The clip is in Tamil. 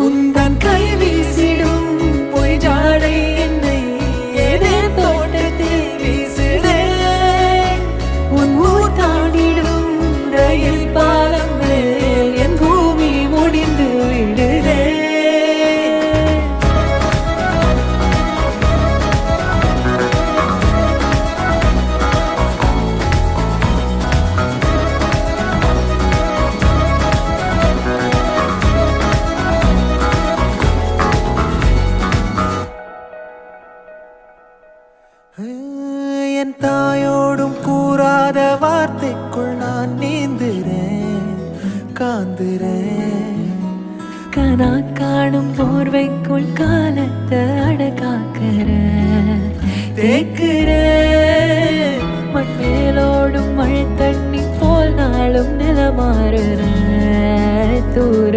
உந்தன் கை வீசிடும் பொய் ஜாடை என்னை ஏதே தோட்டத்தில் வீசுதே. உன் ஊர் தாண்டிடும் ரயில் பாலம் மேல் என் பூமி முடிந்து விடுதே. என் தாயோடும் கூறாத வார்த்தைக்குள் நான் நீந்துறேன், காந்துறேன். கனா காணும் போர்வைக்குள் காலத்தை அடக்காக்கிற தேக்குற. மண்ணேலோடும் மழை தண்ணி போல் நாளும் நிலமாறுற தூர